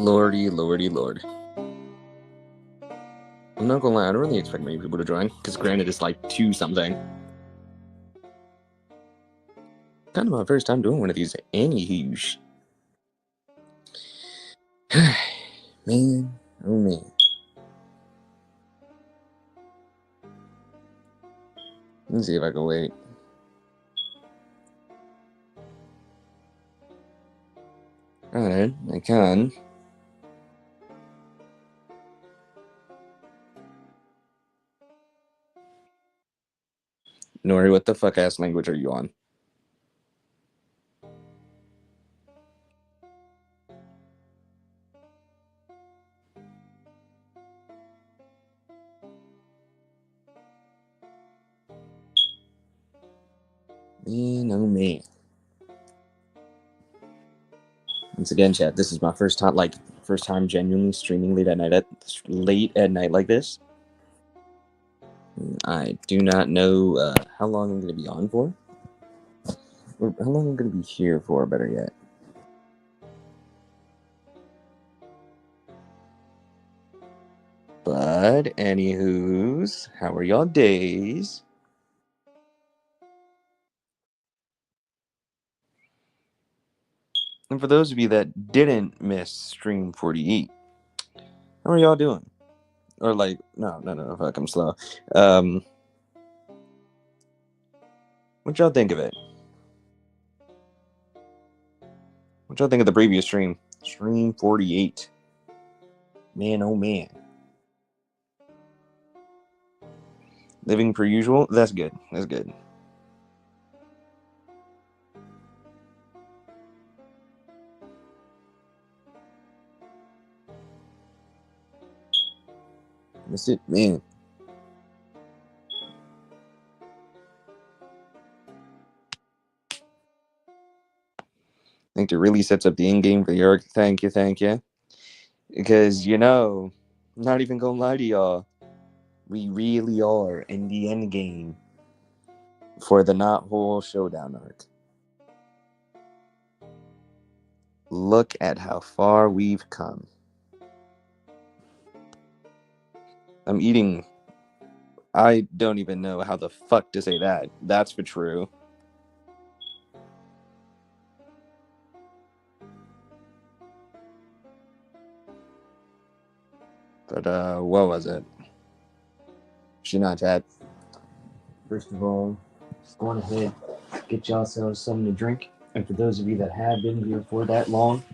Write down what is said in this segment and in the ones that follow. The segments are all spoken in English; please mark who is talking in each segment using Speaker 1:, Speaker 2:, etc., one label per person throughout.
Speaker 1: Lordy, lordy, lord. I'm not gonna lie, I don't really expect many people to join, because granted it's like 2-something. Kind of my first time doing one of these anywho's. Man, oh man. Let's see if I can wait. Alright, I can. Nori, what the fuck ass language are you on? Man, oh man. Once again, chat, this is my first time genuinely streaming late at night like this. I do not know how long I'm gonna be on for. Or how long I'm gonna be here for, better yet. But anywho's, how are y'all days? And for those of you that didn't miss stream 48, how are y'all doing? Or like, no, fuck, I'm slow. What y'all think of it? What y'all think of the previous stream? Stream 48. Man, oh man. Living per usual? That's good. That's good. That's it, man. I think it really sets up the end game for the arc. Thank you. Because, not even gonna lie to y'all, we really are in the end game for the Knothole Showdown arc. Look at how far we've come. I'm eating. I don't even know how the fuck to say that. That's for true. But, what was it? Should not chat. First of all, just go on ahead, get yourselves something to drink. And for those of you that have been here for that long,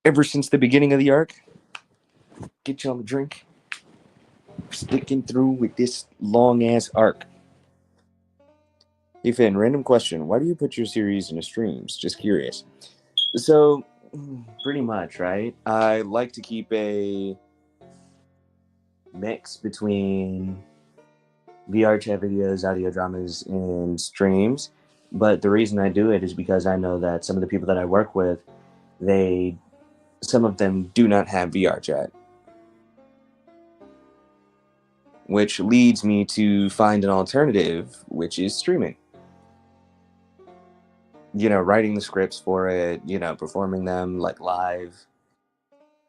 Speaker 1: ever since the beginning of the arc, get y'all a drink. Sticking through with this long ass arc. Hey Finn, random question. Why do you put your series into streams? Just curious. So, pretty much, right? I like to keep a mix between VR chat videos, audio dramas, and streams. But the reason I do it is because I know that some of the people that I work with, some of them do not have VR chat. Which leads me to find an alternative, which is streaming. Writing the scripts for it, performing them like live.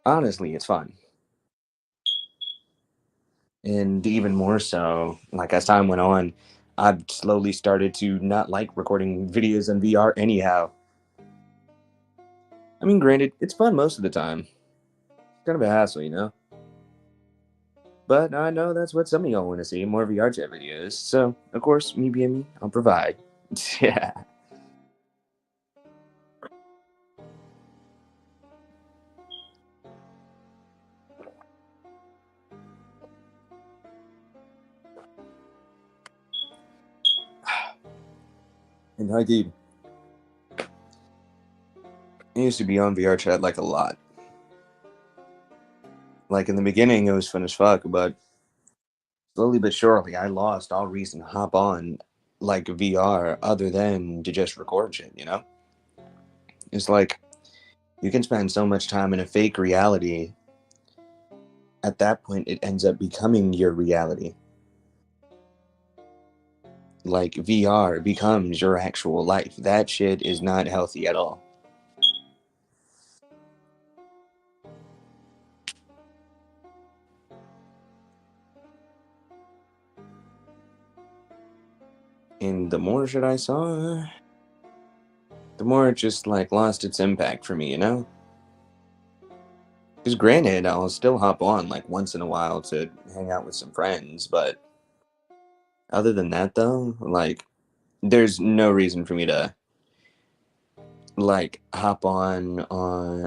Speaker 1: Honestly, it's fun. And even more so, like as time went on, I've slowly started to not like recording videos in VR anyhow. I mean, granted, it's fun most of the time. It's kind of a hassle, But I know that's what some of y'all want to see, more VR chat videos. So, of course, me being me, I'll provide. Yeah. And hi, Gabe. I used to be on VR chat like a lot. Like in the beginning, it was fun as fuck, but slowly but surely, I lost all reason to hop on like VR other than to just record shit. It's like you can spend so much time in a fake reality. At that point, it ends up becoming your reality. Like VR becomes your actual life. That shit is not healthy at all. And the more shit I saw, the more it just like lost its impact for me, you know? Because granted, I'll still hop on like once in a while to hang out with some friends, but other than that though, like there's no reason for me to like hop on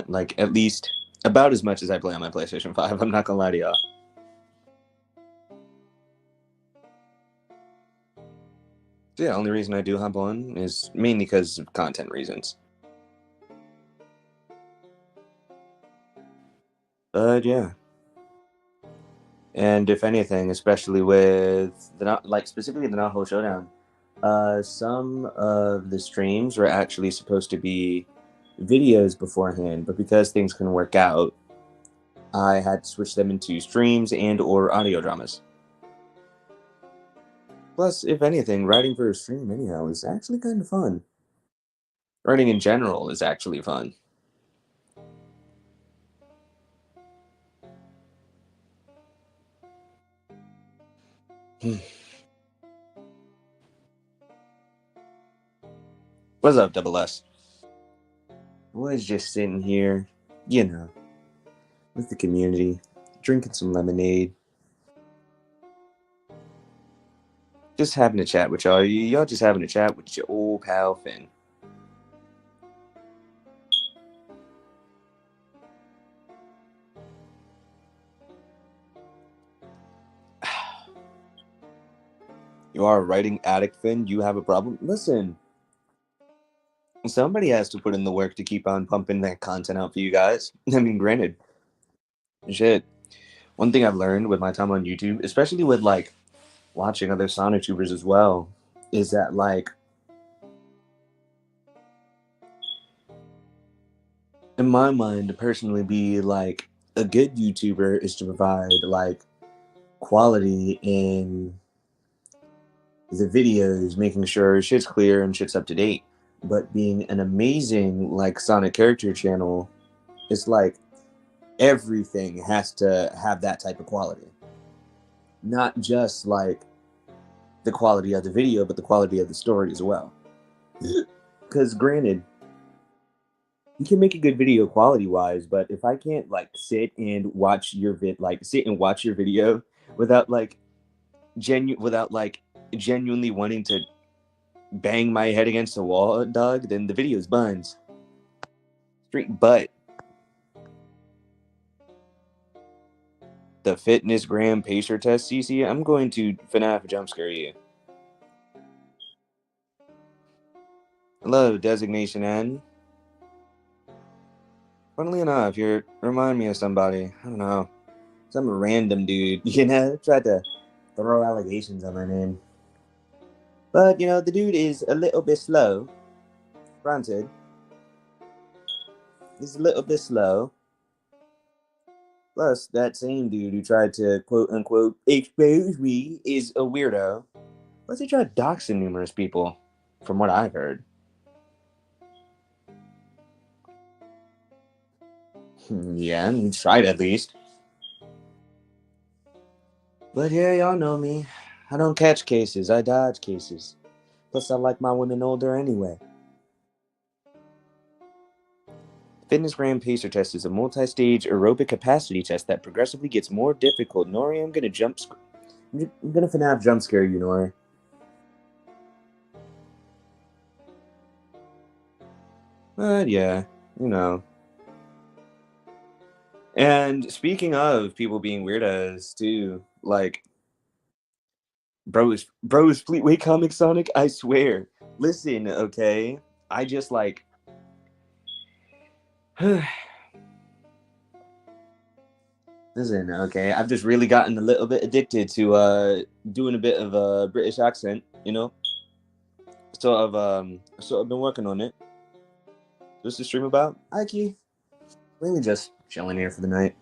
Speaker 1: like at least about as much as I play on my PlayStation 5. I'm not gonna lie to y'all. So yeah, only reason I do hop on is mainly because of content reasons. But yeah. And if anything, especially with the not like specifically the Naho Showdown, some of the streams were actually supposed to be videos beforehand, but because things couldn't work out, I had to switch them into streams and or audio dramas. Plus, if anything, writing for a stream anyhow is actually kind of fun. Writing in general is actually fun. What's up, Double S? Was just sitting here, you know, with the community, drinking some lemonade, just having a chat with y'all. Y'all just having a chat with your old pal Finn. You are a writing addict, Finn. You have a problem. Listen, somebody has to put in the work to keep on pumping that content out for you guys. I mean, granted, shit. One thing I've learned with my time on YouTube, especially with like watching other Sonotubers as well, is that like in my mind, to personally be like a good YouTuber is to provide like quality in the videos, making sure shit's clear and shit's up to date. But being an amazing like Sonic character channel, it's like everything has to have that type of quality. Not just like the quality of the video, but the quality of the story as well. Because granted, you can make a good video quality wise, but if I can't like sit and watch your video without like genuinely wanting to bang my head against the wall, dog, then the video's buns. Straight butt. The fitness gram pacer test, CC. I'm going to FNAF jump scare you. Hello, designation N. Funnily enough, you remind me of somebody. I don't know. Some random dude, you know, tried to throw allegations on my name. But, you know, the dude is a little bit slow. Granted. He's a little bit slow. Plus, that same dude who tried to quote unquote expose me is a weirdo. Plus, he tried doxing numerous people, from what I've heard. Yeah, he tried at least. But yeah, y'all know me. I don't catch cases, I dodge cases. Plus, I like my women older anyway. Fitness Gram Pacer Test is a multi-stage aerobic capacity test that progressively gets more difficult. Nori, I'm gonna FNAF jump scare you, Nori. But yeah, you know. And speaking of people being weirdos too, like bros Fleetway Comic Sonic, I swear. Listen, okay? I just like listen, okay? I've just really gotten a little bit addicted to doing a bit of a British accent, you know? Sort of been working on it. What's the stream about? Ike. Really just chilling here for the night.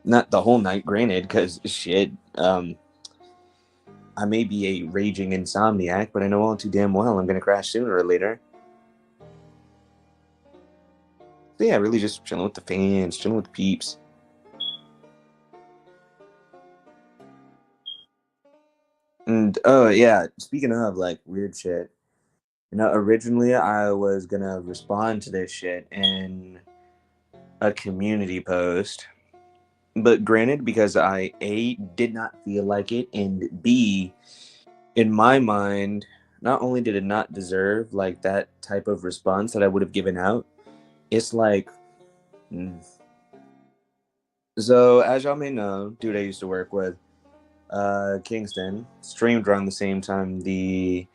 Speaker 1: Not the whole night, granted, because shit, I may be a raging insomniac, but I know all too damn well I'm gonna crash sooner or later. So yeah, really just chilling with the fans, chilling with the peeps. And oh yeah, speaking of like weird shit, originally I was gonna respond to this shit in a community post, but granted, because I A did not feel like it, and B, in my mind, not only did it not deserve like that type of response that I would have given out, it's like, mm. So as y'all may know, dude I used to work with, Kingston, streamed around the same time the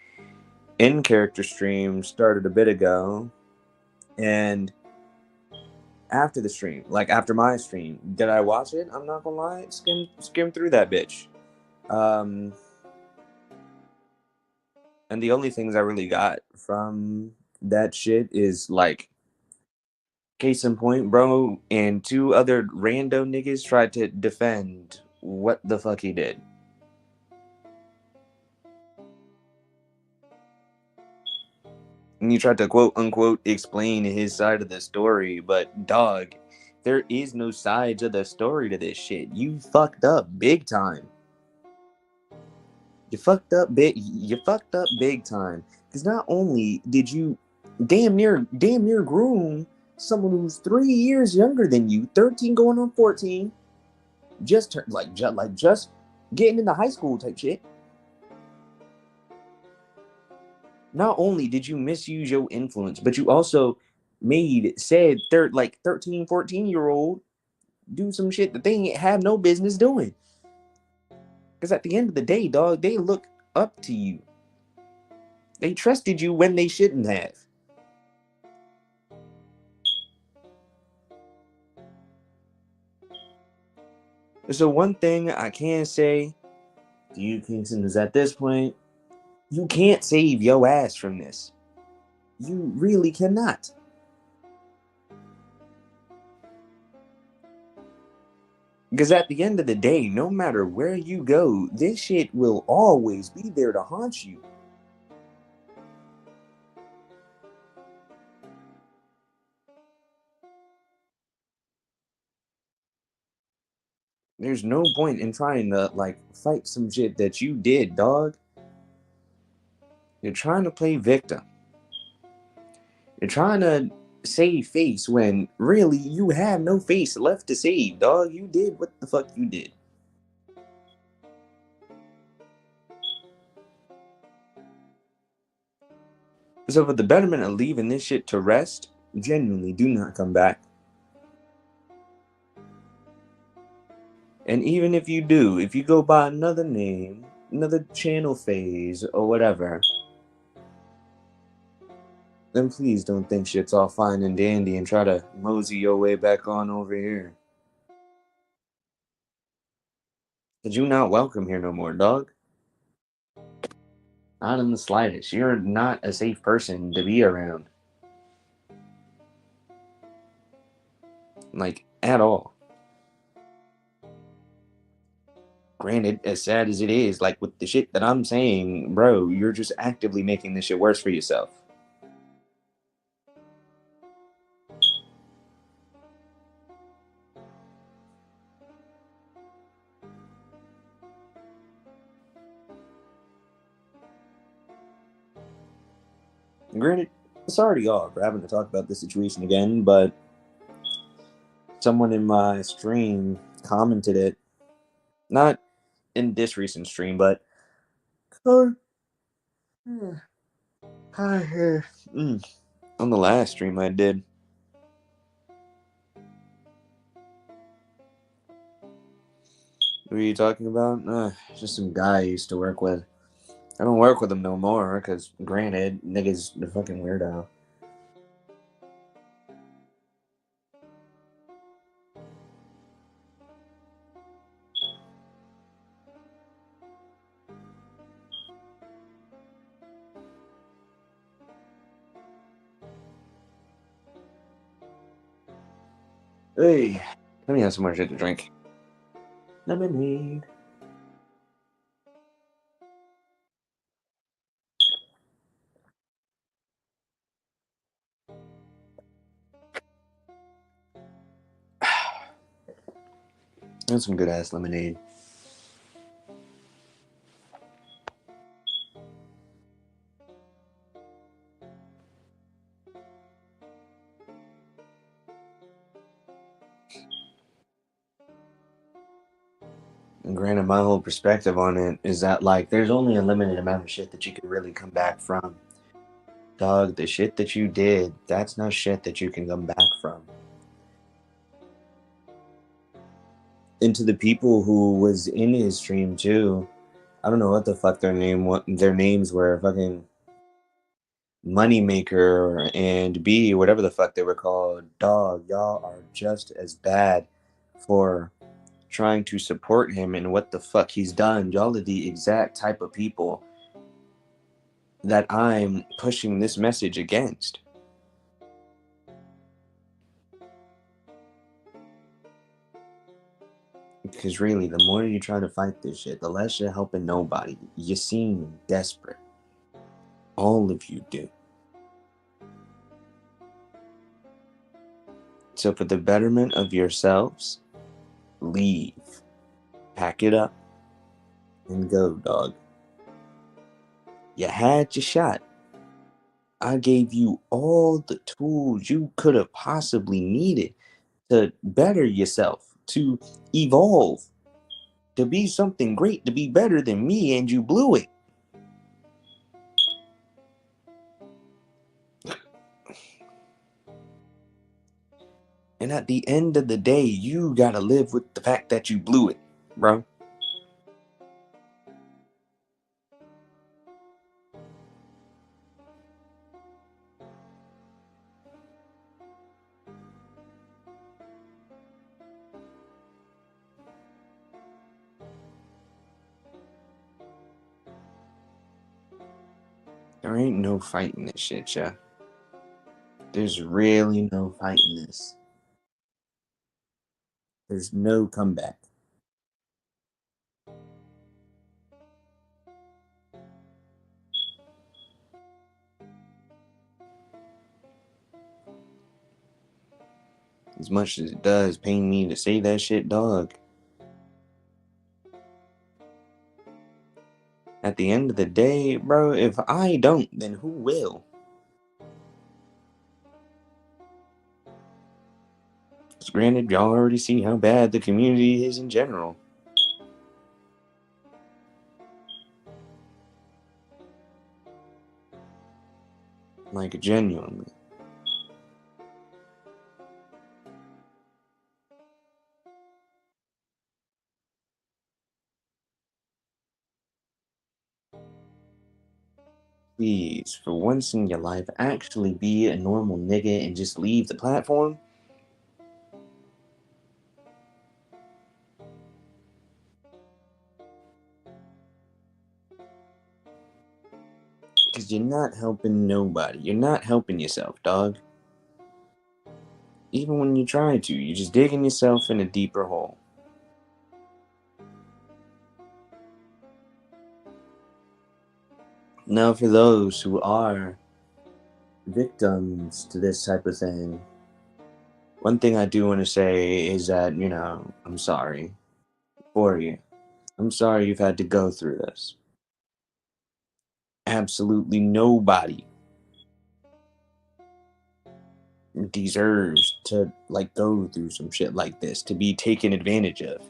Speaker 1: in character stream started a bit ago, and after the stream, like after my stream, did I watch it? I'm not gonna lie, skim through that bitch. Um, and the only things I really got from that shit is like, case in point, bro, and two other rando niggas tried to defend what the fuck he did. And he tried to quote unquote explain his side of the story, but dog, there is no sides of the story to this shit. You fucked up big time. You fucked up big time. Because not only did you damn near groom someone who's 3 years younger than you, 13 going on 14, just getting into high school type shit. Not only did you misuse your influence, but you also made said 13, 14-year-old do some shit that they ain't have no business doing. Because at the end of the day, dog, they look up to you. They trusted you when they shouldn't have. So one thing I can say to you, Kingston, is at this point, you can't save your ass from this. You really cannot. Because at the end of the day, no matter where you go, this shit will always be there to haunt you. There's no point in trying to like fight some shit that you did, dog. You're trying to play victim. You're trying to save face when really you have no face left to save, dog. You did what the fuck you did. So for the betterment of leaving this shit to rest, genuinely do not come back. And even if you do, if you go by another name, another channel phase, or whatever, then please don't think shit's all fine and dandy and try to mosey your way back on over here. Cause you not welcome here no more, dog. Not in the slightest. You're not a safe person to be around. Like, at all. Granted, as sad as it is, like with the shit that I'm saying, bro, you're just actively making this shit worse for yourself. Granted, sorry to y'all for having to talk about this situation again, but someone in my stream commented it. Not in this recent stream, but on the last stream I did. What are you talking about? Just some guy I used to work with. I don't work with him no more, because granted, nigga's the fucking weirdo. Hey, let me have some more shit to drink. Lemonade. That's some good ass lemonade. Granted, my whole perspective on it is that, like, there's only a limited amount of shit that you can really come back from. Dog, the shit that you did, that's not shit that you can come back from. And to the people who was in his stream too, I don't know what the fuck their names were, fucking Moneymaker and B, whatever the fuck they were called. Dog, y'all are just as bad for trying to support him and what the fuck he's done. Y'all are the exact type of people that I'm pushing this message against. Because really, the more you try to fight this shit, the less you're helping nobody. You seem desperate. All of you do. So for the betterment of yourselves, leave. Pack it up and go, dog. You had your shot. I gave you all the tools you could have possibly needed to better yourself, to evolve, to be something great, to be better than me, and you blew it. And at the end of the day, you gotta live with the fact that you blew it, bro. There ain't no fighting this shit, yeah. There's really no fighting this. There's no comeback. As much as it does pain me to say that shit, dog. At the end of the day, bro, if I don't, then who will? Because granted, y'all already see how bad the community is in general. Like, genuinely. Please, for once in your life, actually be a normal nigga and just leave the platform. Because you're not helping nobody. You're not helping yourself, dog. Even when you try to, you're just digging yourself in a deeper hole. Now, for those who are victims to this type of thing, one thing I do want to say is that, I'm sorry for you. I'm sorry you've had to go through this. Absolutely nobody deserves to, like, go through some shit like this, to be taken advantage of.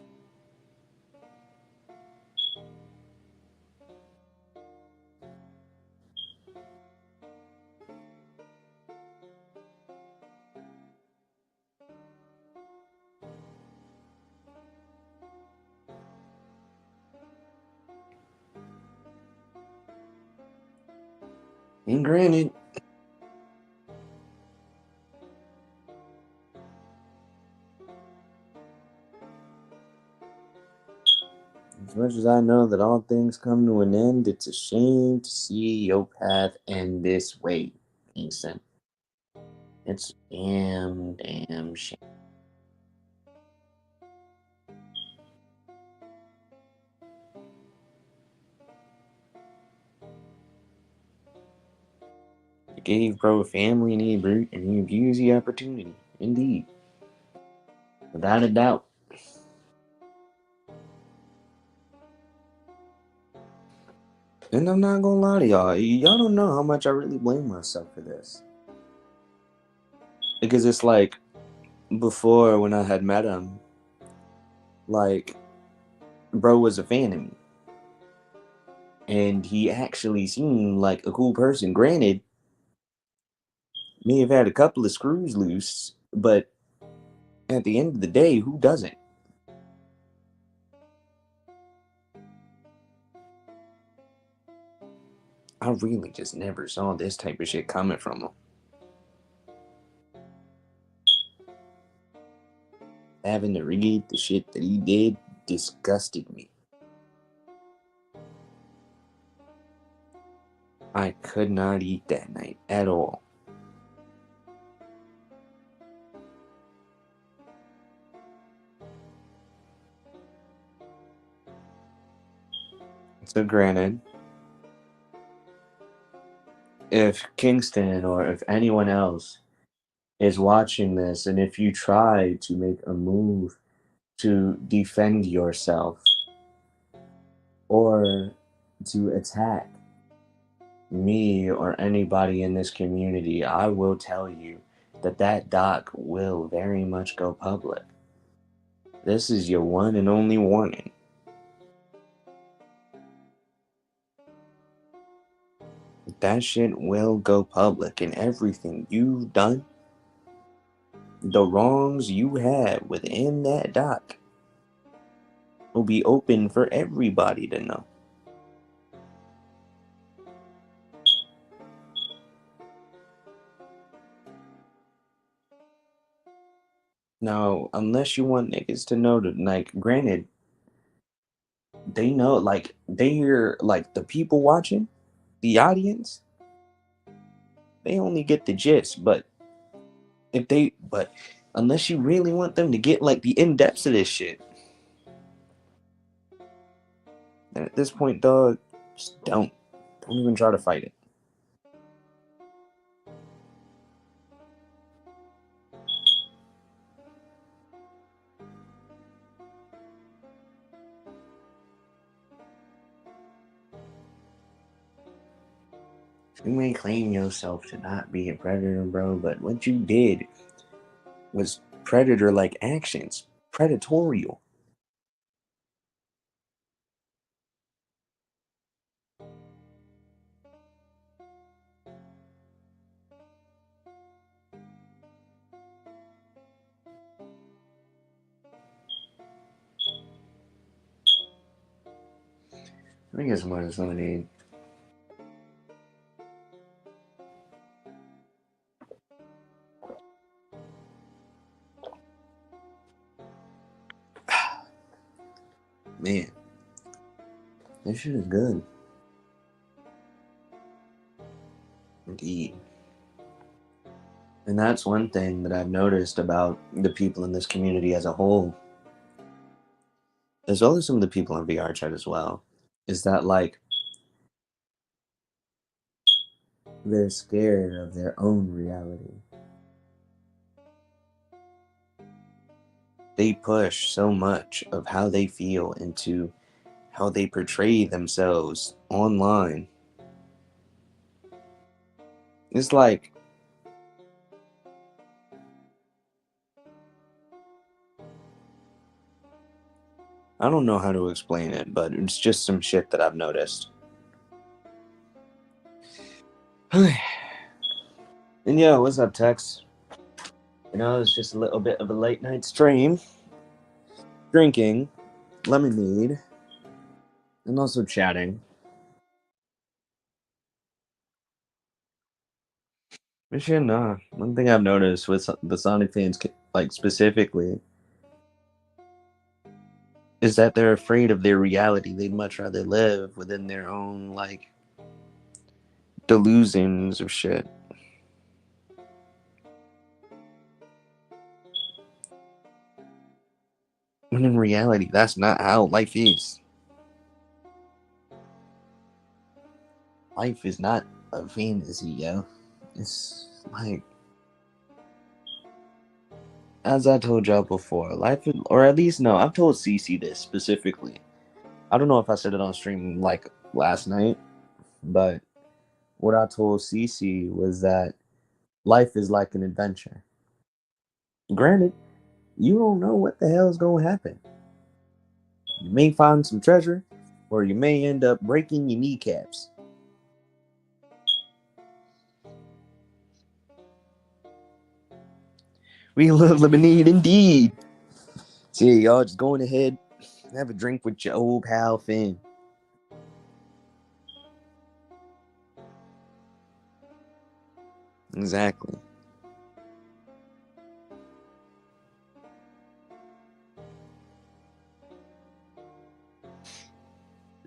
Speaker 1: And granted, as much as I know that all things come to an end, it's a shame to see your path end this way, Kingston. It's damn shame. You gave bro a family and he abused the opportunity. Indeed. Without a doubt. And I'm not gonna lie to y'all. Y'all don't know how much I really blame myself for this. Because it's like, before when I had met him, like, bro was a fan of me. And he actually seemed like a cool person. Granted, may have had a couple of screws loose, but at the end of the day, who doesn't? I really just never saw this type of shit coming from him. Having to read the shit that he did disgusted me. I could not eat that night at all. So, granted, if Kingston or if anyone else is watching this, and if you try to make a move to defend yourself or to attack me or anybody in this community, I will tell you that that doc will very much go public. This is your one and only warning. That shit will go public, and everything you've done, the wrongs you had within that doc, will be open for everybody to know. Now, unless you want niggas to know that, like, granted, they know, like, they hear, like, the people watching, the audience, they only get the gist, but unless you really want them to get, like, the in-depths of this shit, then at this point, dog, just don't even try to fight it. You may claim yourself to not be a predator, bro, but what you did was predator-like actions, predatorial. I think it's more than somebody. Man, this shit is good. Indeed. And that's one thing that I've noticed about the people in this community as a whole, as well as some of the people in VR chat as well, is that, like, they're scared of their own reality. They push so much of how they feel into how they portray themselves online. It's like, I don't know how to explain it, but it's just some shit that I've noticed. And yo, what's up, Tex? It's just a little bit of a late night stream, drinking lemonade, and also chatting. But shit, nah. One thing I've noticed with the Sonic fans, like, specifically, is that they're afraid of their reality. They'd much rather live within their own, like, delusions of shit. When in reality, that's not how life is. Life is not a fantasy, yo. It's like, as I told y'all before, life is, or at least no, I've told Cece this specifically. I don't know if I said it on stream like last night, but what I told Cece was that life is like an adventure. Granted, you don't know what the hell is gonna happen. You may find some treasure, or you may end up breaking your kneecaps. We love lemonade indeed. So yeah, y'all just going ahead, have a drink with your old pal Finn. Exactly.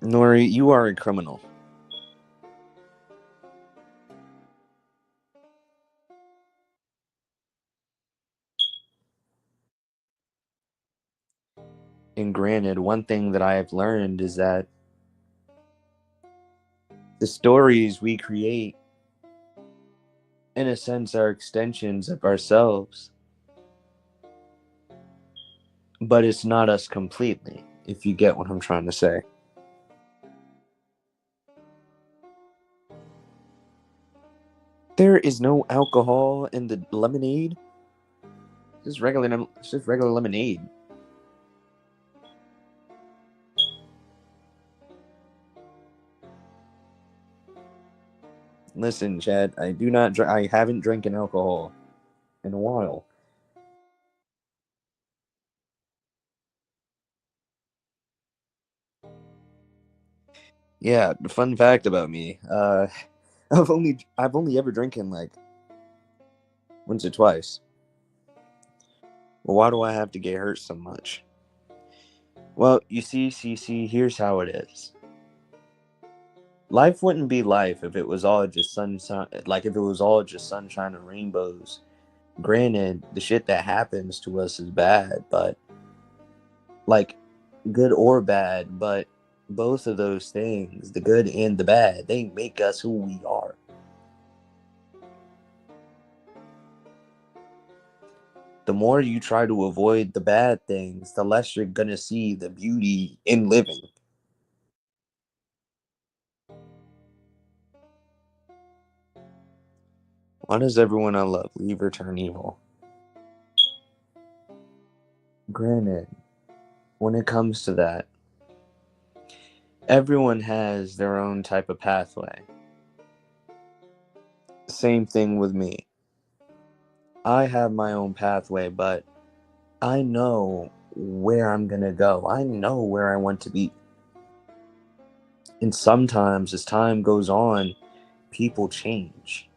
Speaker 1: Nori, you are a criminal. And granted, one thing that I have learned is that the stories we create, in a sense, are extensions of ourselves. But it's not us completely, if you get what I'm trying to say. There is no alcohol in the lemonade. It's just regular lemonade. Listen, Chad, I haven't drinking alcohol in a while. Yeah, the fun fact about me, I've only ever drinking like once or twice. Well, why do I have to get hurt so much? Well, you see, CC, here's how it is. Life wouldn't be life if it was all just sunshine, like if it was all just sunshine and rainbows. Granted, the shit that happens to us is bad, but like good or bad, but both of those things, the good and the bad, they make us who we are. The more you try to avoid the bad things, the less you're gonna see the beauty in living. Why does everyone I love leave or turn evil? Granted, when it comes to that, everyone has their own type of pathway. Same thing with me. I have my own pathway, but I know where I'm gonna go. I know where I want to be. And sometimes, as time goes on, people change,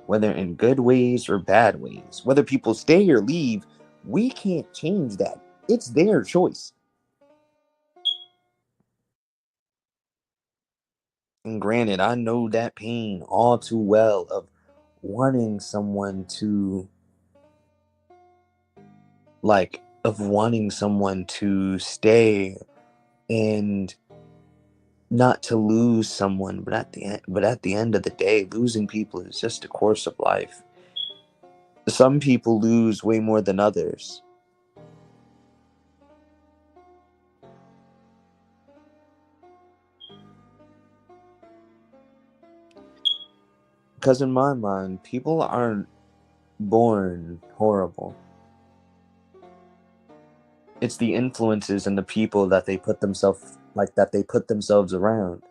Speaker 1: whether in good ways or bad ways. Whether people stay or leave, we can't change that. It's their choice. And granted, I know that pain all too well of wanting someone to, wanting someone to stay and not to lose someone, but at the end of the day, losing people is just a course of life. Some people lose way more than others. Because in my mind, people aren't born horrible. It's the influences and the people that they put themselves around.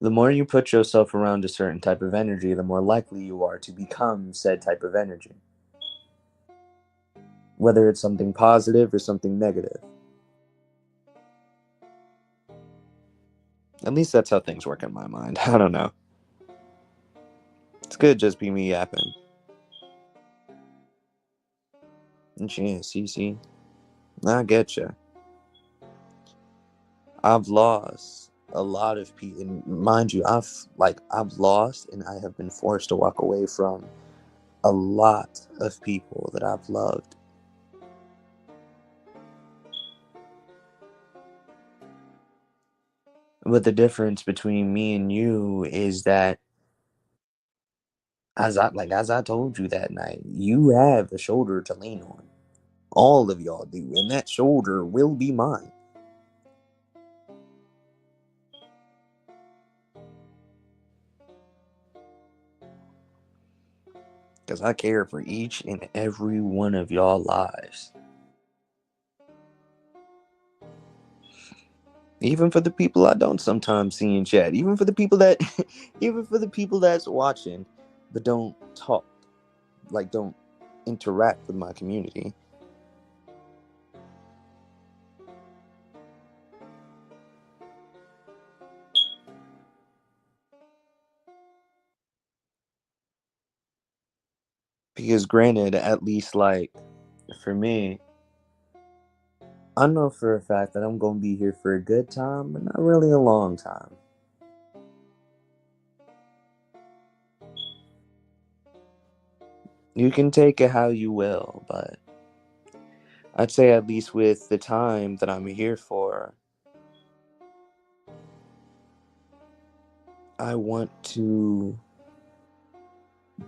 Speaker 1: The more you put yourself around a certain type of energy, the more likely you are to become said type of energy. Whether it's something positive or something negative. At least that's how things work in my mind. I don't know. It's good just be me yapping. And yeah, CC, I get you. I've lost a lot of people, and mind you, I've lost, and I have been forced to walk away from a lot of people that I've loved. But the difference between me and you is that, as I told you that night, you have a shoulder to lean on. All of y'all do, and that shoulder will be mine. Because I care for each and every one of y'all lives. Even for the people I don't sometimes see in chat, even for the people that, even for the people that's watching, but don't talk, like don't interact with my community. Because granted, at least like for me, I know for a fact that I'm gonna be here for a good time, but not really a long time. You can take it how you will, but I'd say at least with the time that I'm here for, I want to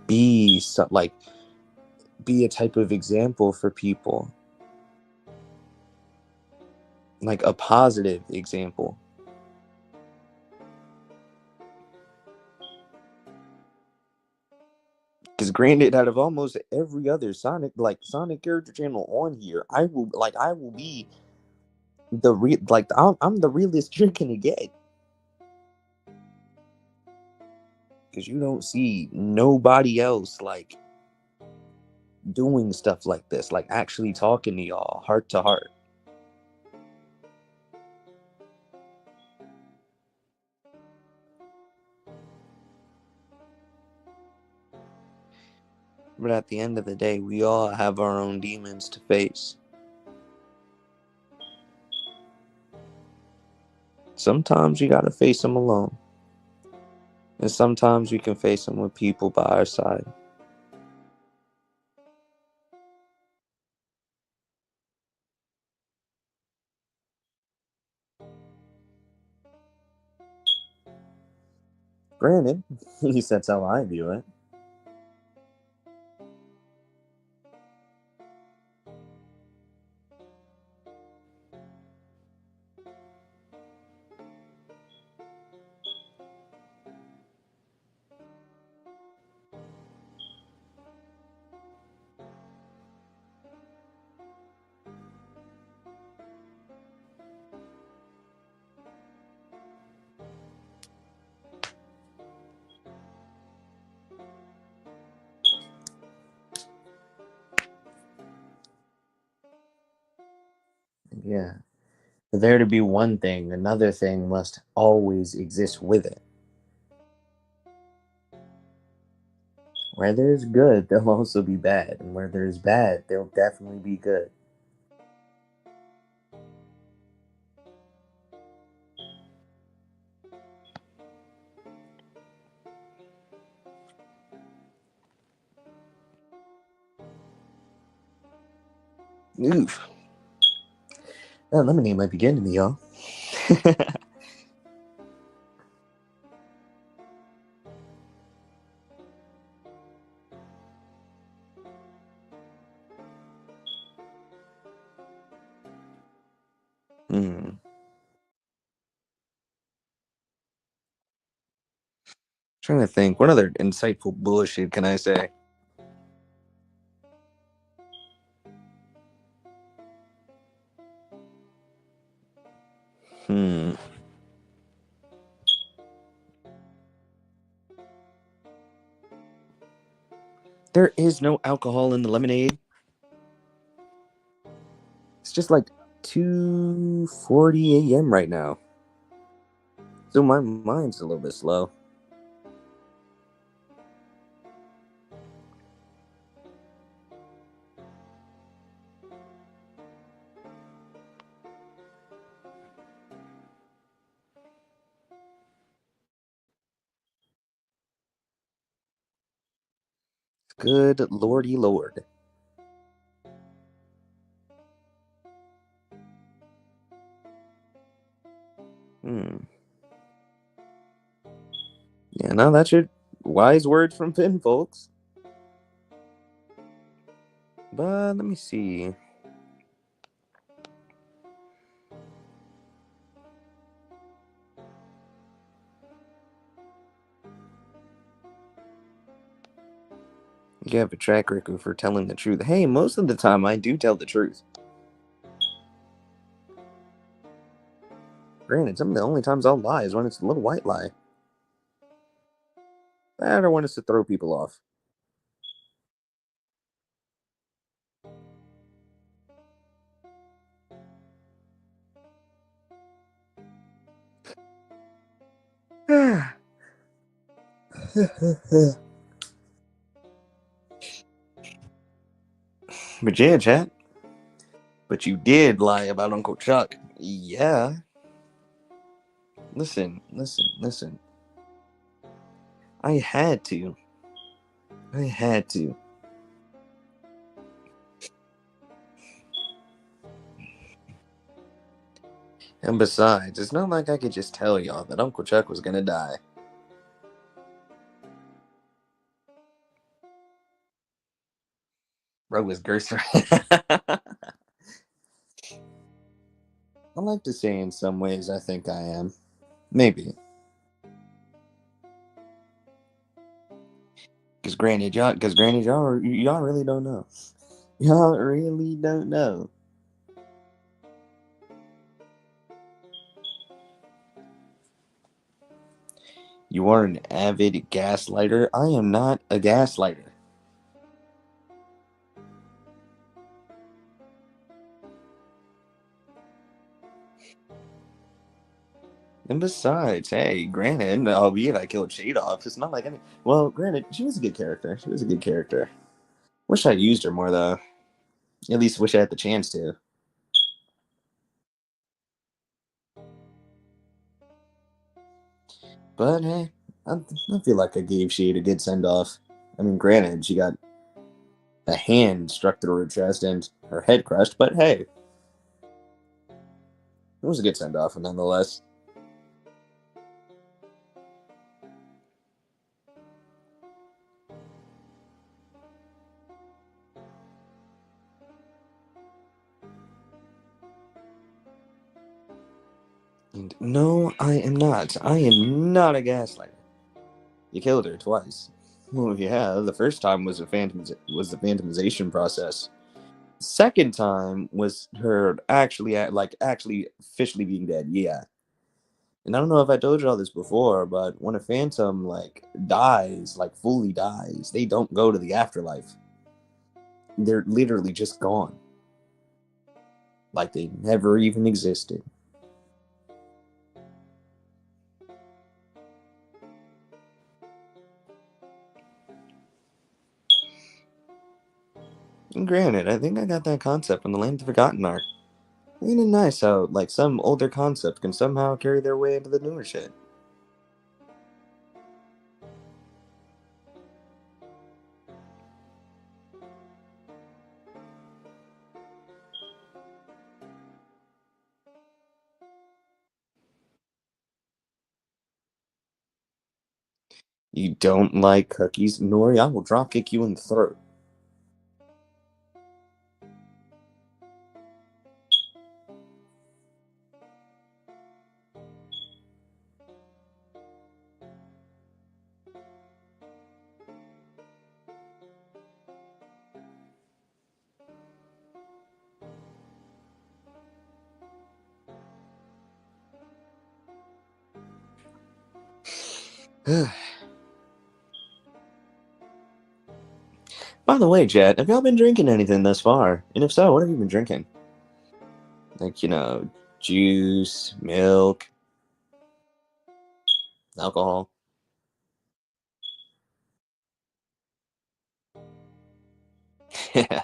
Speaker 1: be like be a type of example for people, like a positive example. Because granted, out of almost every other Sonic character channel on here, I will be I'm the realest you're gonna get. Because you don't see nobody else like doing stuff like this, like actually talking to y'all heart to heart. But at the end of the day, we all have our own demons to face. Sometimes you gotta face them alone. And sometimes we can face them with people by our side. Granted, at least that's how I view it. Yeah. For there to be one thing, another thing must always exist with it. Where there's good, there'll also be bad. And where there's bad, there'll definitely be good. Oof. That lemonade might be getting to me, y'all. Hmm. Trying to think, what other insightful bullshit can I say? Hmm. There is no alcohol in the lemonade. It's just like 2:40 a.m. right now. So my mind's a little bit slow. Good lordy lord. Hmm. Yeah, no, that's your wise word from Finn, folks. But let me see. You have a track record for telling the truth. Hey, most of the time I do tell the truth. Granted, some of the only times I'll lie is when it's a little white lie. I don't want us to throw people off. But yeah, chat. But you did lie about Uncle Chuck. Yeah. Listen. I had to. And besides, it's not like I could just tell y'all that Uncle Chuck was gonna die. Bro was Gerser. I like to say in some ways I think I am. Maybe. Because granted, y'all really don't know. Y'all really don't know. You are an avid gaslighter. I am not a gaslighter. And besides, hey, granted, albeit I killed Shade off, it's not like any. Well, granted, she was a good character. Wish I used her more, though. At least wish I had the chance to. But hey, I feel like I gave Shade a good send off. I mean, granted, she got a hand struck through her chest and her head crushed, but hey, it was a good send off nonetheless. And no, I am not. I am not a gaslighter. You killed her twice. Well, yeah, the first time was the phantomization process. Second time was her actually officially being dead. Yeah. And I don't know if I told you all this before, but when a phantom dies, fully dies, they don't go to the afterlife. They're literally just gone. Like they never even existed. And granted, I think I got that concept from the Land of Forgotten art. Ain't it nice how some older concept can somehow carry their way into the newer shit? You don't like cookies, Nori? I will dropkick you in the throat. By the way, Jet, have y'all been drinking anything thus far? And if so, what have you been drinking? Juice, milk, alcohol. Yeah.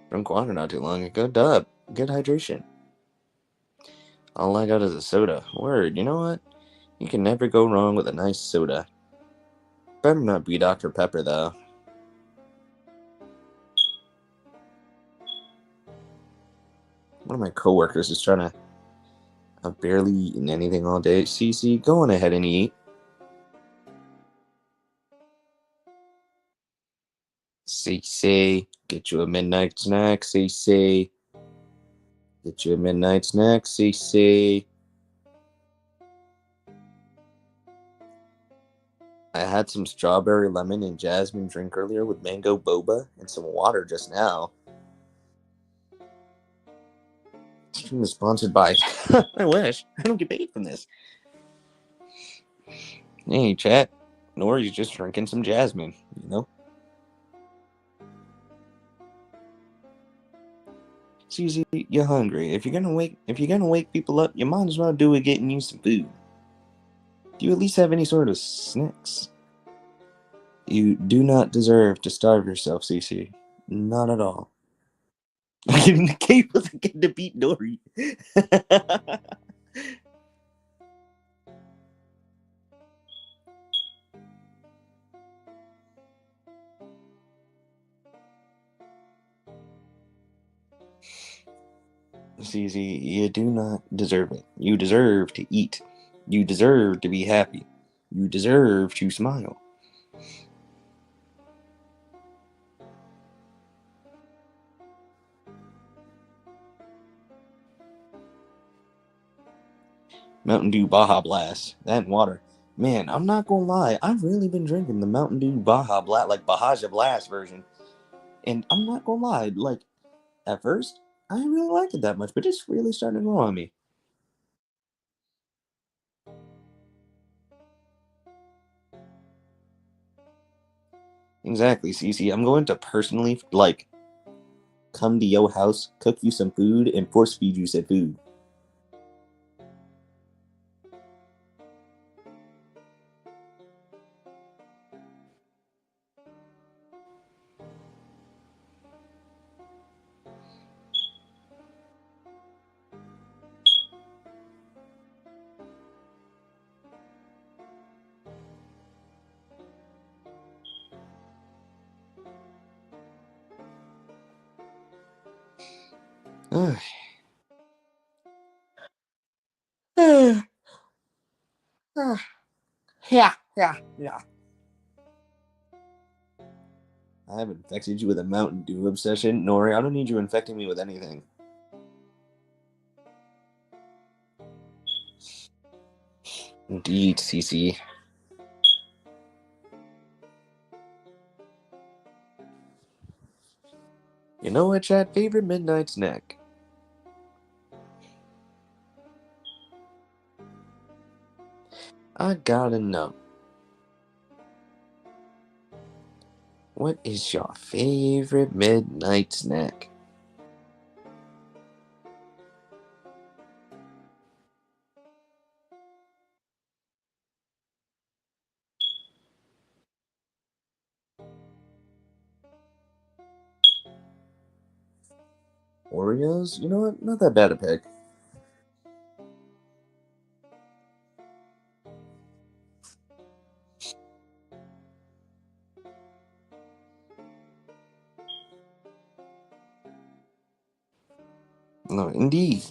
Speaker 1: Drunk water not too long ago. Dub. Good hydration. All I got is a soda. Word, you know what? You can never go wrong with a nice soda. Better not be Dr. Pepper, though. One of my coworkers is trying to. I've barely eaten anything all day. CC, go on ahead and eat. CC, get you a midnight snack, CC. Get you a midnight snack, CC. I had some strawberry lemon and jasmine drink earlier with mango boba and some water just now. This stream is sponsored by. I wish. I don't get paid from this. Hey, chat. Nori's just drinking some jasmine, you know? CZ, you're hungry. If you're gonna wake people up, you might as well do it getting you some food. Do you at least have any sort of snacks? You do not deserve to starve yourself, CC. Not at all. The cave wasn't getting to beat Nori. CZ, you do not deserve it. You deserve to eat. You deserve to be happy. You deserve to smile. Mountain Dew Baja Blast. That and water. Man, I'm not gonna lie. I've really been drinking the Mountain Dew Baja Blast, like Baja Blast version. And I'm not gonna lie, like, at first, I didn't really like it that much, but it's really starting to grow on me. Exactly, Cece. I'm going to personally, like, come to your house, cook you some food, and force feed you some food. Yeah. I haven't infected you with a Mountain Dew obsession. Nori, I don't need you infecting me with anything. Indeed, CC. You know what, chat? Favorite midnight snack? I gotta know. What is your favorite midnight snack? Oreos? You know what? Not that bad a pick. No, indeed.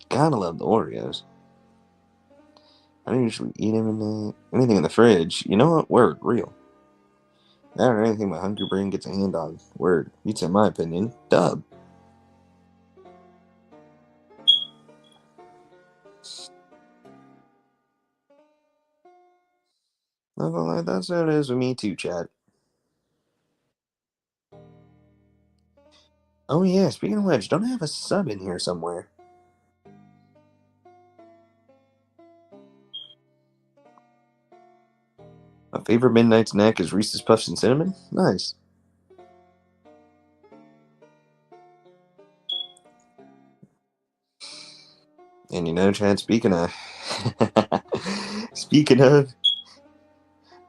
Speaker 1: Gotta love the Oreos. I don't usually eat them in anything in the fridge. You know what? Word, real. That or anything my hungry brain gets a hand on. Word. Pizza, in my opinion. Dub. Not gonna lie, that's how it is with me too, chat. Oh yeah, speaking of which, don't I have a sub in here somewhere? My favorite midnight snack is Reese's Puffs and Cinnamon? Nice. And you know, Chad, speaking of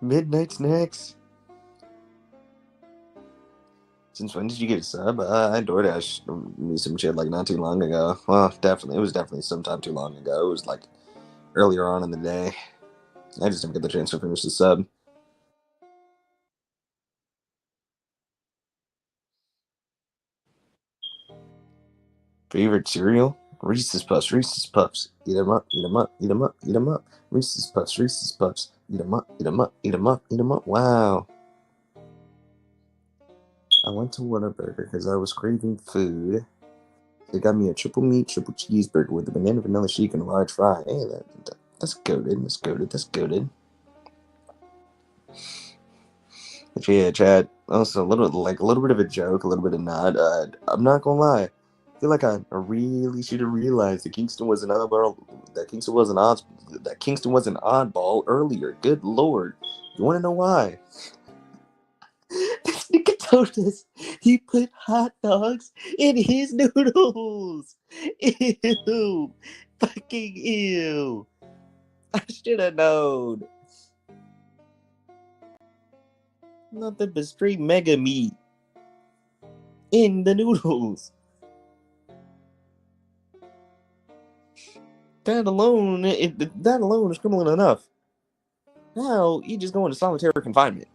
Speaker 1: midnight snacks, since when did you get a sub? I DoorDash me some shit like not too long ago. Well, definitely, it was definitely sometime too long ago. It was like earlier on in the day. I just didn't get the chance to finish the sub. Favorite cereal? Reese's Puffs, Reese's Puffs. Eat 'em up, eat 'em up, eat 'em up, eat 'em up. Reese's Puffs, Reese's Puffs. Eat 'em up, eat 'em up, eat 'em up, eat 'em up. Wow. I went to Whataburger because I was craving food. They got me a triple meat, triple cheeseburger with a banana vanilla shake and a large fry. Hey, that's goated. That's goated. That's goated. But yeah, Chad. Also, a little bit of a joke, a little bit of nod. I'm not gonna lie. I feel like I really should have realized that Kingston was an oddball. That Kingston was an oddball earlier. Good lord. You want to know why? This nigga told us he put hot dogs in his noodles. Ew. Fucking ew. I should have known. Nothing but straight mega meat in the noodles. That alone is criminal enough. Now you just go into solitary confinement.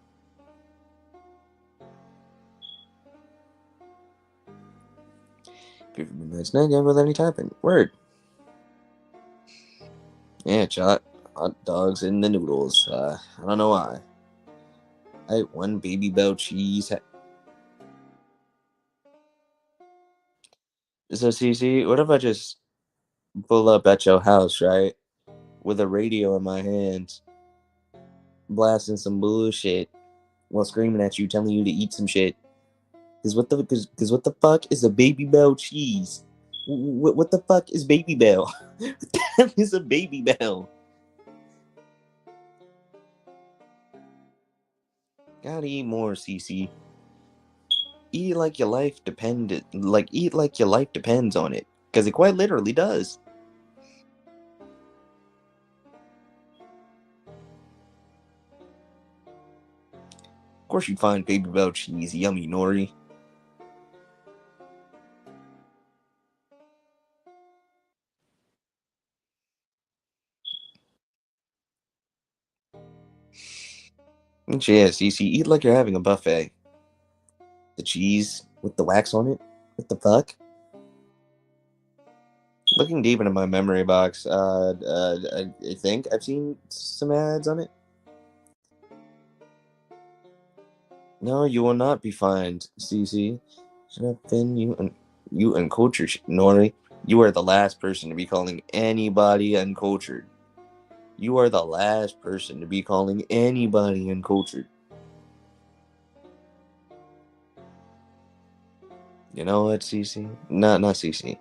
Speaker 1: People been nice nigga with any typing. Word. Yeah, hot dogs in the noodles. I don't know why. I ate one Baby Bell cheese. So, CC, what if I just pull up at your house, right? With a radio in my hands, blasting some bullshit while screaming at you, telling you to eat some shit. Cause what the fuck is a Baby Bell cheese? What the fuck is Baby Bell? What the hell is a Baby Bell? Gotta eat more, CC. Eat like your life depends on it. Cause it quite literally does. Of course you'd find Baby Bell cheese yummy, Nori. Yeah, CC, eat like you're having a buffet. The cheese with the wax on it? What the fuck? Looking deep into my memory box, I think I've seen some ads on it. No, you will not be fined, CC. Shut up, Finn. You uncultured, Nori. You are the last person to be calling anybody uncultured. You are the last person to be calling anybody uncultured. You know what, CC? Not CC.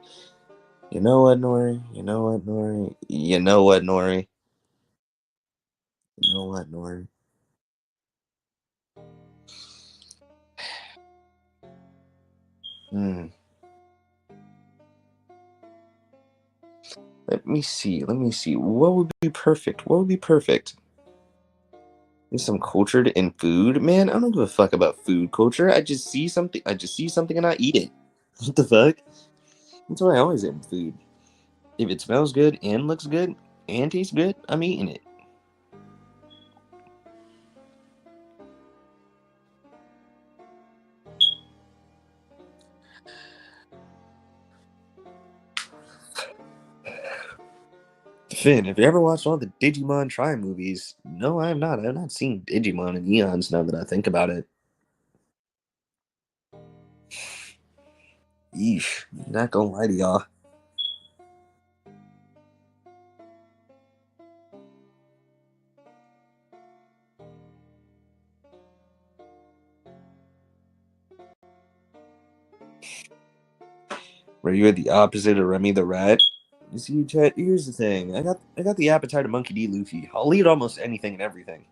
Speaker 1: You know what, Nori? You know what, Nori? You know what, Nori? You know what, Nori? Hmm. Let me see. Let me see. What would be perfect? What would be perfect? There's some cultured in food, man. I don't give a fuck about food culture. I just see something. I just see something and I eat it. What the fuck? That's why I always eat food. If it smells good and looks good and tastes good, I'm eating it. Finn, have you ever watched all the Digimon Try movies? No, I have not. I have not seen Digimon in eons now that I think about it. Yeesh. Not gonna lie to y'all. Were you the opposite of Remy the Rat? You see, Chet, here's the thing. I got the appetite of Monkey D. Luffy. I'll eat almost anything and everything.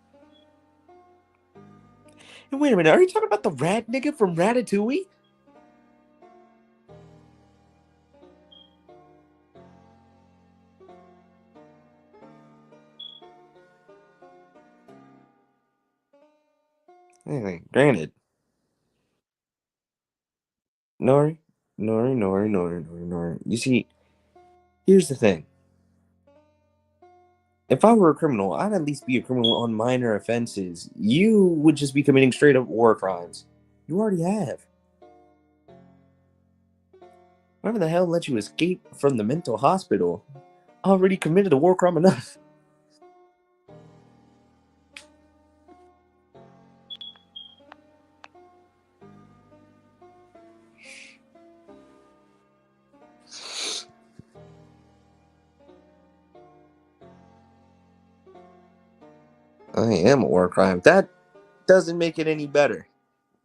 Speaker 1: And wait a minute, are you talking about the rat nigga from Ratatouille? Anyway, granted. Nori, Nori. You see, here's the thing. If I were a criminal, I'd at least be a criminal on minor offenses. You would just be committing straight up war crimes. You already have. Whoever the hell let you escape from the mental hospital already committed a war crime enough. I am a war crime. Doesn't make it any better.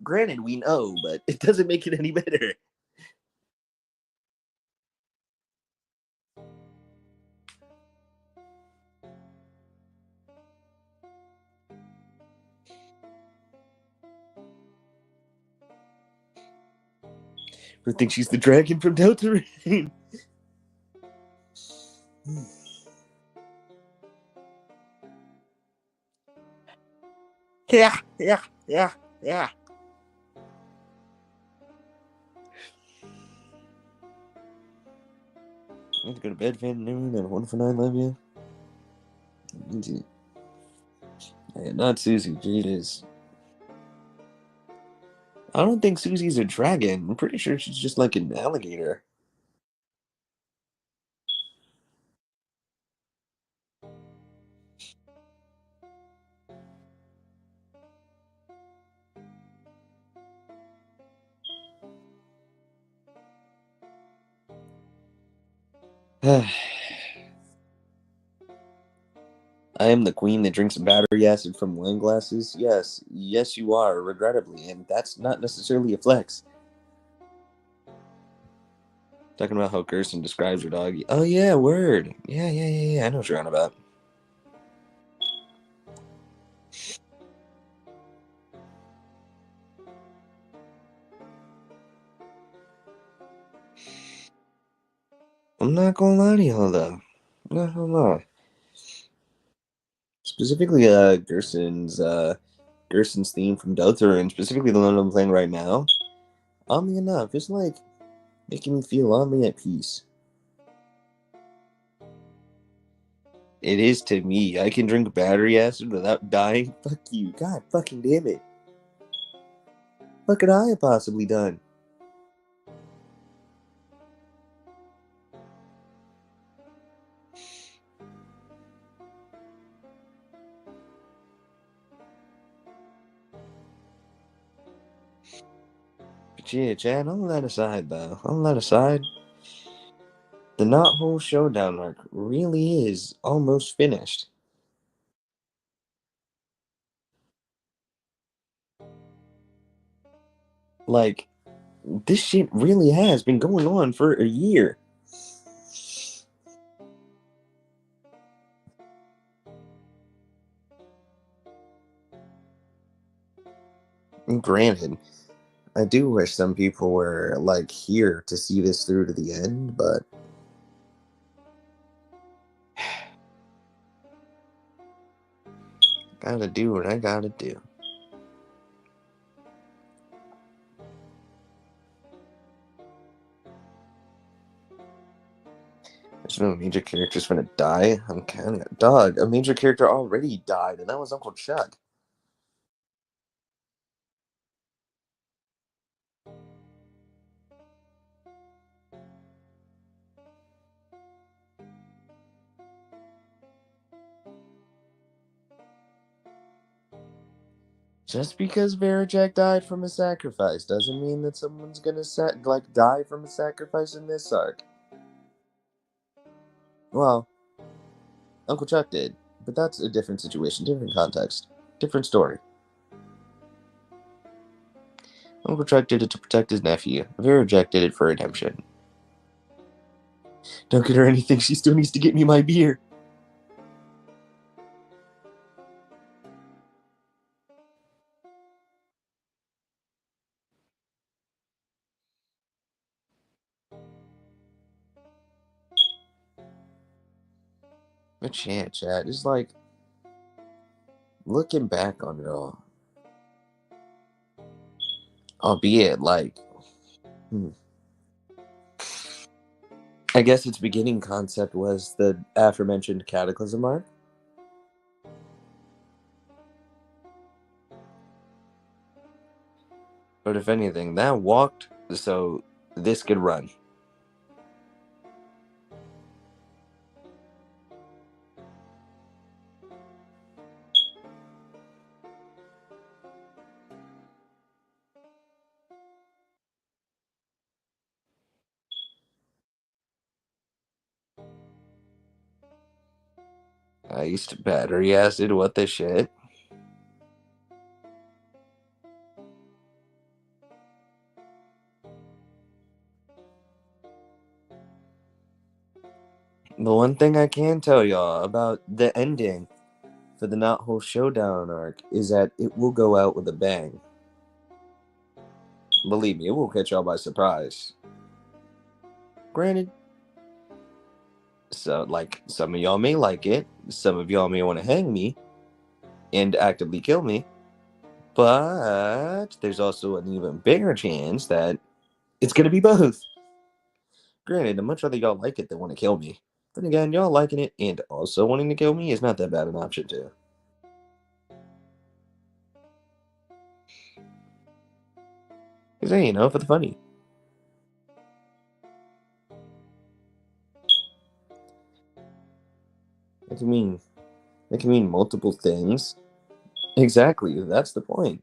Speaker 1: Granted, we know, but it doesn't make it any better. Who thinks she's the dragon from Deltarune? Yeah. I have to go to bed, Van Noon, and 1 for 9, love you. Yeah, not Susie. Jeez. I don't think Susie's a dragon. I'm pretty sure she's just like an alligator. I am the queen that drinks battery acid from wine glasses. Yes, yes, you are, regrettably, and that's not necessarily a flex. Talking about how Gerson describes her dog. Oh yeah, word. Yeah. I know what you're on about. I'm not gonna lie to y'all though. Not gonna lie. Specifically, Gerson's theme from Dother, and specifically the one I'm playing right now. Oddly enough, it's like making me feel oddly at peace. It is to me. I can drink battery acid without dying. Fuck you. God fucking damn it. What could I have possibly done? But yeah, Chad, all that aside, though. All that aside, the Knothole Showdown arc really is almost finished. Like, this shit really has been going on for a year. And granted, I do wish some people were, like, here to see this through to the end, but gotta do what I gotta do. There's no major character's gonna die. I'm kinda dog. A major character already died, and that was Uncle Chuck. Just because Verajak died from a sacrifice doesn't mean that someone's gonna die from a sacrifice in this arc. Well, Uncle Chuck did, but that's a different situation, different context, different story. Uncle Chuck did it to protect his nephew. Verajak did it for redemption. Don't get her anything, she still needs to get me my beer. But yeah, Chad, it's like, looking back on it all, albeit like, I guess its beginning concept was the aforementioned Cataclysm arc. But if anything, that walked so this could run. I used to battery acid, what the shit? The one thing I can tell y'all about the ending for the Knothole Showdown arc is that it will go out with a bang. Believe me, it will catch y'all by surprise. Granted, so like some of y'all may like it, some of y'all may want to hang me and actively kill me, but there's also an even bigger chance that it's gonna be both. Granted, I'd much rather y'all like it than want to kill me. Then again, y'all liking it and also wanting to kill me is not that bad an option too. Cause hey, for the funny. It can mean multiple things. Exactly, that's the point.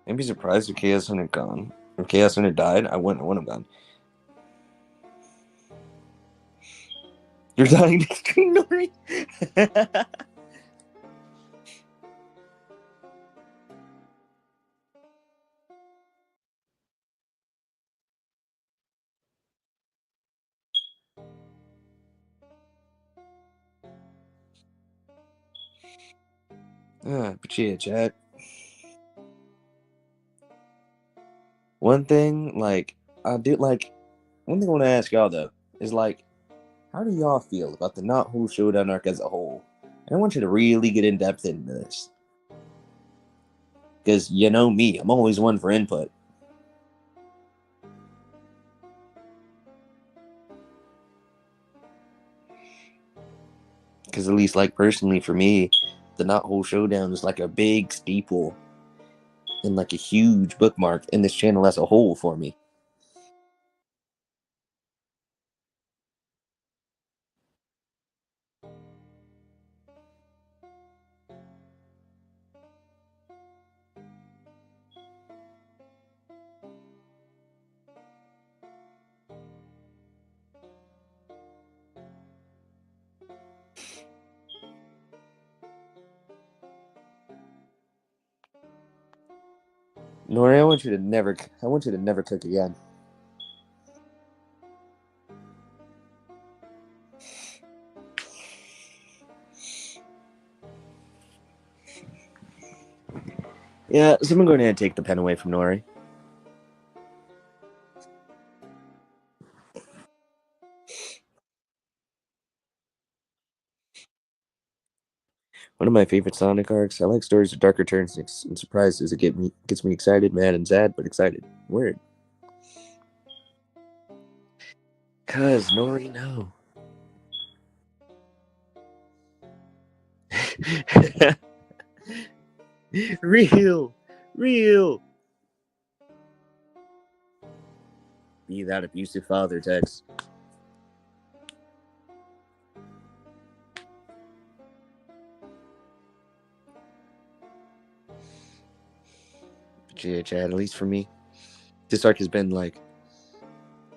Speaker 1: I'd be surprised if Chaos Hunter gone. If Chaos Hunter died, I wouldn't want him gone. You're dying to screen Nori? But yeah, chat. One thing, one thing I want to ask y'all though is how do y'all feel about the Knothole Showdown arc as a whole? And I want you to really get in depth into this. Because you know me, I'm always one for input. Because at least, personally for me, the Knothole Showdown is like a big steeple and like a huge bookmark in this channel as a whole for me. Nori, I want you to never cook again. Yeah, someone go ahead and take the pen away from Nori. One of my favorite Sonic arcs. I like stories of darker turns and surprises. It gets me excited, mad, and sad, but excited. Weird. Cause Nori, no. Real. Be that abusive father, Tex. But yeah, Chad, at least for me, this arc has been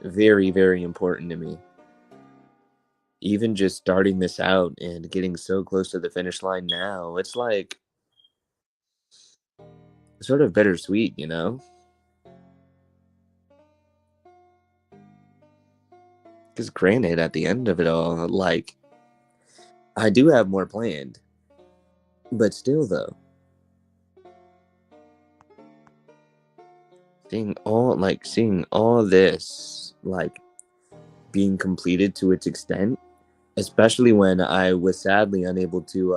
Speaker 1: very, very important to me. Even just starting this out and getting so close to the finish line now, it's sort of bittersweet, Because granted, at the end of it all, I do have more planned. But still, though, seeing all this, being completed to its extent, especially when I was sadly unable to,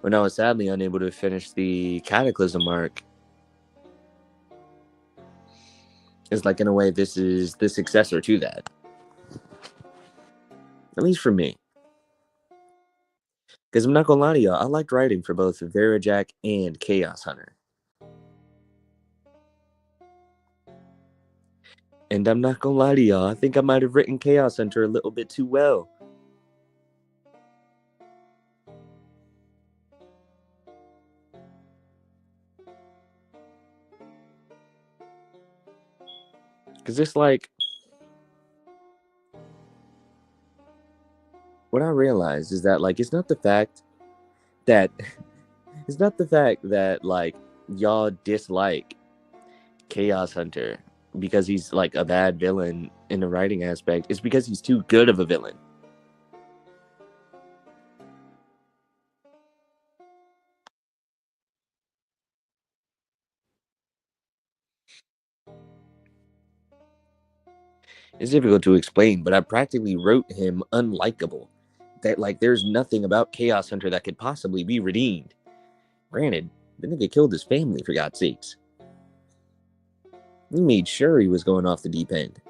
Speaker 1: when I was sadly unable to finish the Cataclysm arc, is in a way, this is the successor to that. At least for me. Because I'm not gonna lie to y'all, I liked writing for both Verajak and Chaos Hunter. And I'm not gonna lie to y'all, I think I might have written Chaos Hunter a little bit too well. Because it's what I realized is that it's not the fact that y'all dislike Chaos Hunter because he's like a bad villain in the writing aspect. It's because he's too good of a villain. It's difficult to explain, but I practically wrote him unlikable. That like there's nothing about Chaos Hunter that could possibly be redeemed. Granted, the nigga killed his family for God's sakes. He made sure he was going off the deep end.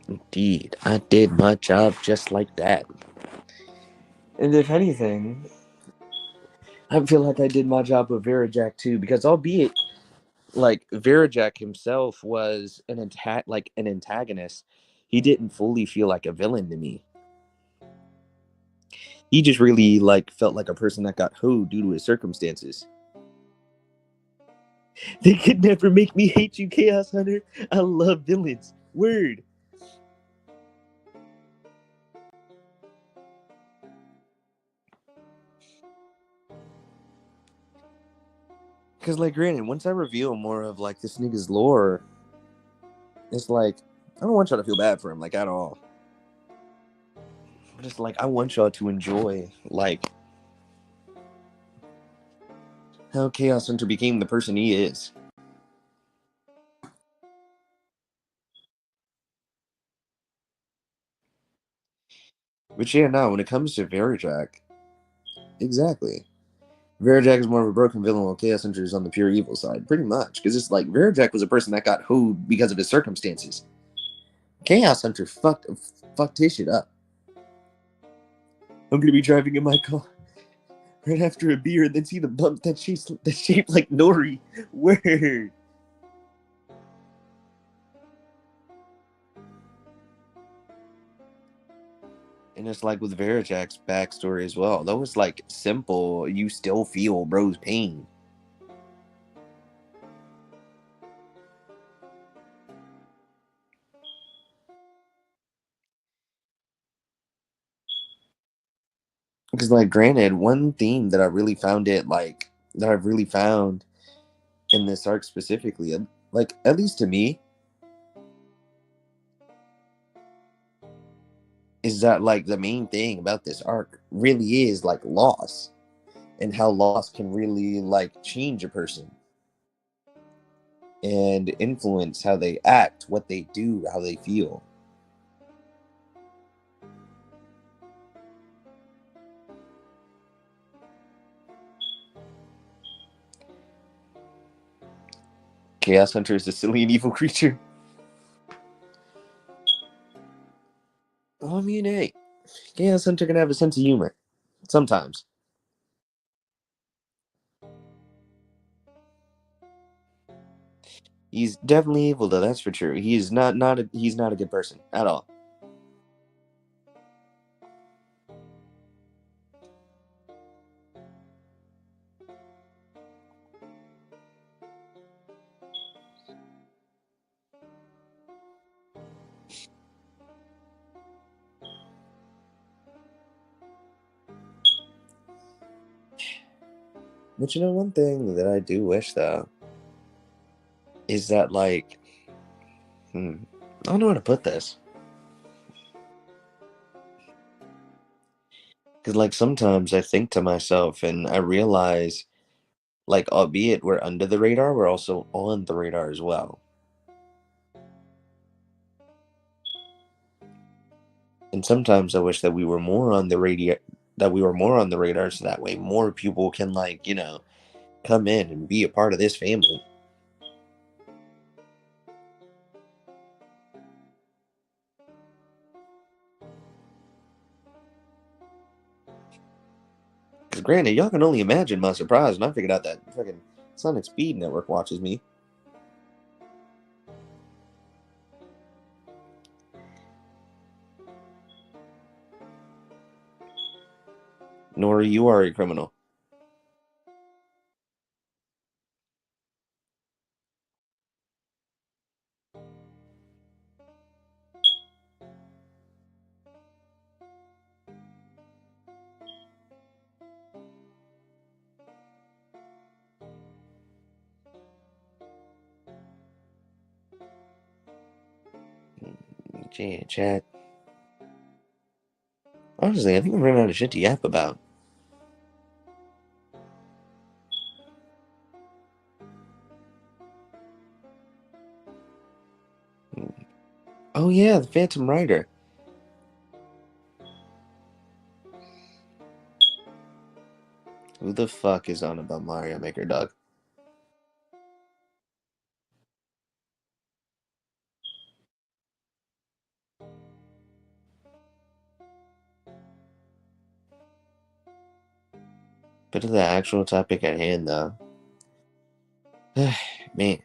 Speaker 1: Indeed, I did my job just like that. And if anything, I feel like I did my job with Verajak too, because albeit like Verajak himself was an antagonist, he didn't fully feel like a villain to me. He just really like felt like a person that got hoed due to his circumstances. They could never make me hate you, Chaos Hunter. I love villains. Word. Because, like, granted, once I reveal more of, like, this nigga's lore, it's like, I don't want y'all to feel bad for him, like, at all. But it's like, I want y'all to enjoy, like, how Chaos Hunter became the person he is. But yeah, no, when it comes to Verajak, exactly. Verajak is more of a broken villain while Chaos Hunter is on the pure evil side, pretty much. Because it's like, Verajak was a person that got hoed because of his circumstances. Chaos Hunter fucked his shit up. I'm gonna be driving in my car right after a beer and then see the bump that's shaped like nori. Word. And it's like with Verajak's backstory as well. Though it's like simple, you still feel bro's pain. Because like granted, one theme that I really found it like that I've really found in this arc specifically, like at least to me, is that like the main thing about this arc really is like loss and how loss can really like change a person and influence how they act, what they do, how they feel. Chaos Hunter is a silly and evil creature. Well, I mean, hey, Chaos Hunter can have a sense of humor sometimes. He's definitely evil, though. That's for sure. He's not a good person at all. But you know, one thing that I do wish though is that like, I don't know how to put this. Because like sometimes I think to myself and I realize, like, albeit we're under the radar, we're also on the radar as well. And sometimes I wish that we were more on the radio, that we were more on the radar, so that way more people can like come in and be a part of this family. Because granted, y'all can only imagine my surprise when I figured out that fucking Sonic Speed Network watches me. Nora, you are a criminal. Gee, chat. Honestly, I think I'm running out of shit to yap about. Oh yeah, the Phantom Rider. Who the fuck is on about Mario Maker, dog? But to the actual topic at hand, though. Man,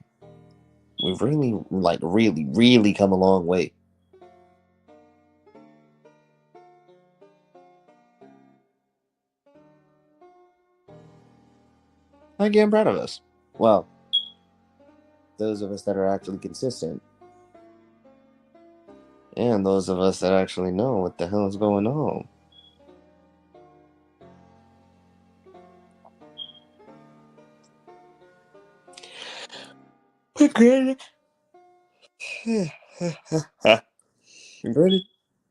Speaker 1: we've really come a long way. I'm proud of us. Well, those of us that are actually consistent. And those of us that actually know what the hell is going on. But granted, granted,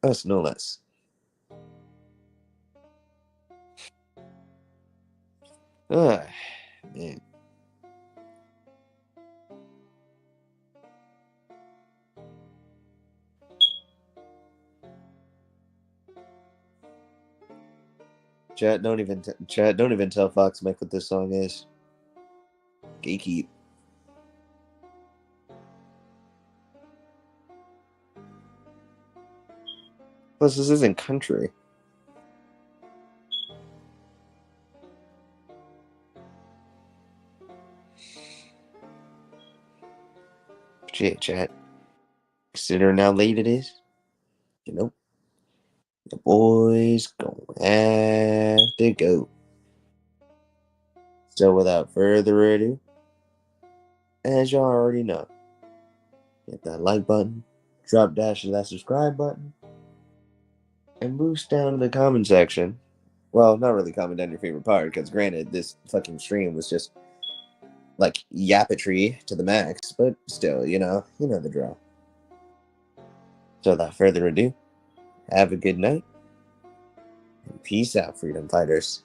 Speaker 1: us no less. Man. Chat, don't even tell Fox Mike what this song is. Gatekeep. Plus, this isn't country. Shit, chat. Considering how late it is, you know, the boys gonna have to go. So, without further ado, as y'all already know, hit that like button, drop dash to that subscribe button, and boost down to the comment section. Well, not really comment down your favorite part, because granted, this fucking stream was just like yapatry to the max, but still, you know the drill. So, without further ado, have a good night, and peace out, freedom fighters.